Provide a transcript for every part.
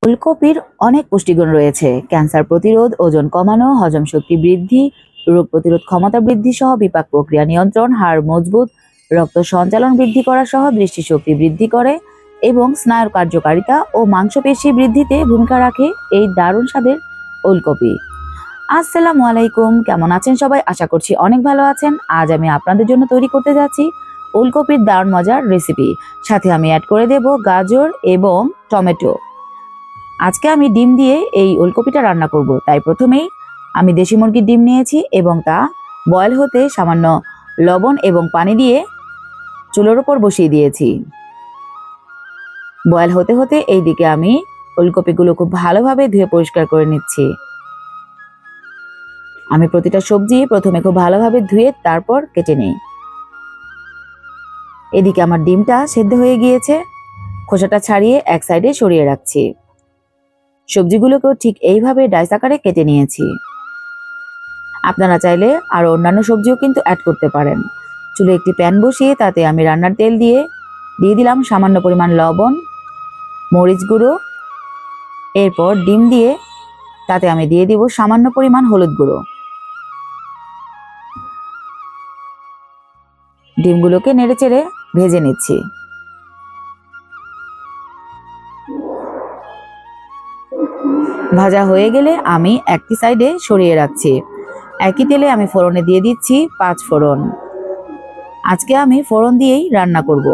ওলকপির অনেক পুষ্টিগুণ রয়েছে। ক্যান্সার প্রতিরোধ, ওজন কমানো, হজম শক্তি বৃদ্ধি, রোগ প্রতিরোধ ক্ষমতা বৃদ্ধি সহ বিপাক প্রক্রিয়া নিয়ন্ত্রণ, হাড় মজবুত, রক্ত সঞ্চালন বৃদ্ধি করা সহ দৃষ্টিশক্তি বৃদ্ধি করে এবং স্নায়ুর কার্যকারিতা ও মাংসপেশি বৃদ্ধিতে ভূমিকা রাখে এই দারুণ স্বাদের ওলকপি। আসসালামু আলাইকুম, কেমন আছেন সবাই? আশা করছি অনেক ভালো আছেন। আজ আমি আপনাদের জন্য তৈরি করতে যাচ্ছি ওলকপির দারুণ মজার রেসিপি। সাথে আমি অ্যাড করে দেব গাজর এবং টমেটো। আজকে আমি ডিম দিয়ে এই ওলকপিটা রান্না করব, তাই প্রথমেই আমি দেশি মুরগির ডিম নিয়েছি এবং তা বয়েল হতে সামান্য লবণ এবং পানি দিয়ে চুলোর উপর বসিয়ে দিয়েছি। বয়েল হতে হতে এইদিকে আমি ওলকপিগুলো খুব ভালোভাবে ধুয়ে পরিষ্কার করে নিচ্ছি। আমি প্রতিটা সবজি প্রথমে খুব ভালোভাবে ধুয়ে তারপর কেটে নিই। এদিকে আমার ডিমটা সেদ্ধ হয়ে গিয়েছে, খোসাটা ছাড়িয়ে এক সাইডে সরিয়ে রাখছি। সবজিগুলোকেও ঠিক এইভাবে ডাইস আকারে কেটে নিয়েছি। আপনারা চাইলে আরো অন্যান্য সবজিও কিন্তু অ্যাড করতে পারেন। চুলে একটি প্যান বসিয়ে তাতে আমি রান্নার তেল দিয়ে দিলাম সামান্য পরিমাণ লবণ, মরিচ গুঁড়ো, এরপর ডিম দিয়ে তাতে আমি দিয়ে দিব সামান্য পরিমাণ হলুদ গুঁড়ো। ডিমগুলোকে নেড়েচেড়ে ভেজে নিচ্ছি। ভাজা হয়ে গেলে আমি একটি সাইডে সরিয়ে রাখছি। একই তেলে আমি ফোড়নে দিয়ে দিচ্ছি 5 ফোড়ন। আজকে আমি ফোড়ন দিয়েই রান্না করব।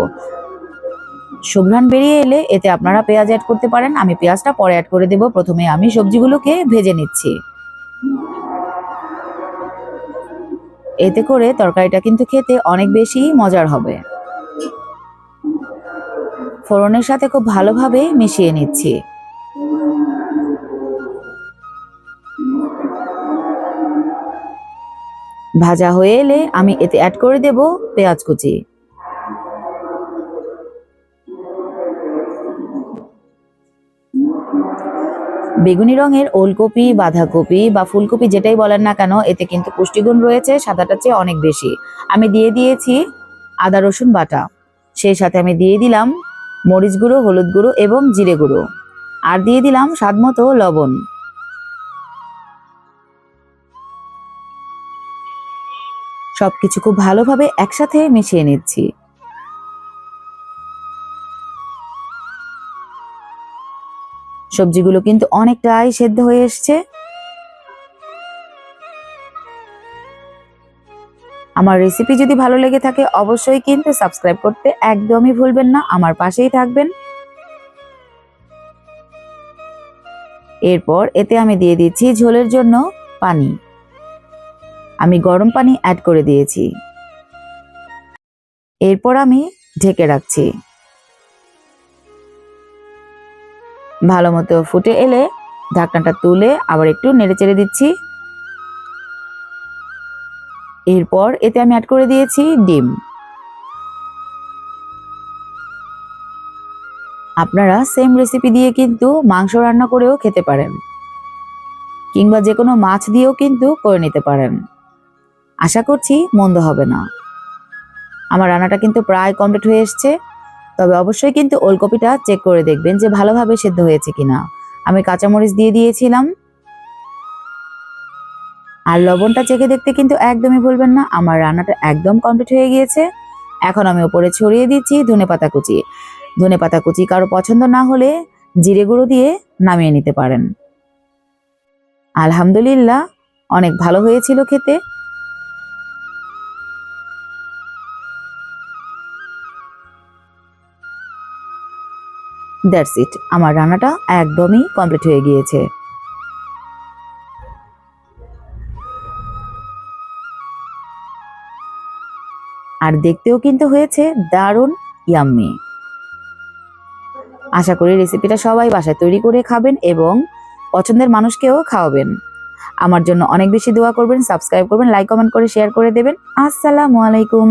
সুঘ্রাণ বেরিয়ে এলে এতে আপনারা পেঁয়াজ অ্যাড করতে পারেন, আমি পেঁয়াজটা পরে অ্যাড করে দেব। প্রথমে আমি সবজিগুলোকে ভেজে নিচ্ছি। এতে করে তরকারিটা কিন্তু খেতে অনেক বেশি মজার হবে। ফোড়নের সাথে খুব ভালোভাবে মিশিয়ে নিচ্ছি। ভাজা হয়ে এলে আমি এতে অ্যাড করে দেব পেঁয়াজ কুচি। বেগুনি রঙের ওলকপি, বাঁধাকপি বা ফুলকপি যেটাই বলেন না কেন, এতে কিন্তু পুষ্টিগুণ রয়েছে সাদাটার চেয়ে অনেক বেশি। আমি দিয়ে দিয়েছি আদা রসুন বাটা, সেই সাথে আমি দিয়ে দিলাম মরিচ গুঁড়ো, হলুদ গুঁড়ো এবং জিরে গুঁড়ো, আর দিয়ে দিলাম স্বাদমতো লবণ। সবকিছু খুব ভালোভাবে একসাথে মিশিয়ে নিচ্ছি। সবজিগুলো কিন্তু অনেকটাই সেদ্ধ হয়ে এসছে। আমার রেসিপি যদি ভালো লেগে থাকে অবশ্যই কিন্তু সাবস্ক্রাইব করতে একদমই ভুলবেন না, আমার পাশেই থাকবেন। এরপর এতে আমি দিয়ে দিচ্ছি ঝোলের জন্য পানি। আমি গরম পানি অ্যাড করে দিয়েছি। এরপর আমি ঢেকে রাখছি। ভালো মতো ফুটে এলে ঢাকনাটা তুলে আবার একটু নেড়েচেড়ে দিচ্ছি। এরপর এতে আমি অ্যাড করে দিয়েছি ডিম। আপনারা সেম রেসিপি দিয়ে কিন্তু মাংস রান্না করেও খেতে পারেন, কিংবা যে কোনো মাছ দিয়েও কিন্তু করে নিতে পারেন। আশা করছি মন্দ হবে না। আমার রান্নাটা কিন্তু প্রায় কমপ্লিট হয়ে এসছে, তবে অবশ্যই কিন্তু ওলকপিটা চেক করে দেখবেন যে ভালোভাবে সেদ্ধ হয়েছে কিনা। আমি কাঁচামরিচ দিয়ে দিয়েছিলাম, আর লবণটা চেখে দেখতে কিন্তু একদমই ভুলবেন না। আমার রান্নাটা একদম কমপ্লিট হয়ে গিয়েছে। এখন আমি উপরে ছড়িয়ে দিচ্ছি ধনেপাতা কুচি। ধনেপাতা কুচি কারো পছন্দ না হলে জিরে গুঁড়ো দিয়ে নামিয়ে নিতে পারেন। আলহামদুলিল্লাহ, অনেক ভালো হয়েছিল খেতে। দ্যাটস ইট, আমার রান্নাটা একদমই কমপ্লিট হয়ে গিয়েছে। আর দেখতেও কিন্তু হয়েছে দারুণ ইয়াম্মি। আশা করি রেসিপিটা সবাই বাসায় তৈরি করে খাবেন এবং পছন্দের মানুষকেও খাওয়াবেন। আমার জন্য অনেক বেশি দোয়া করবেন, সাবস্ক্রাইব করবেন, লাইক কমেন্ট করে শেয়ার করে দেবেন। আসসালামু আলাইকুম।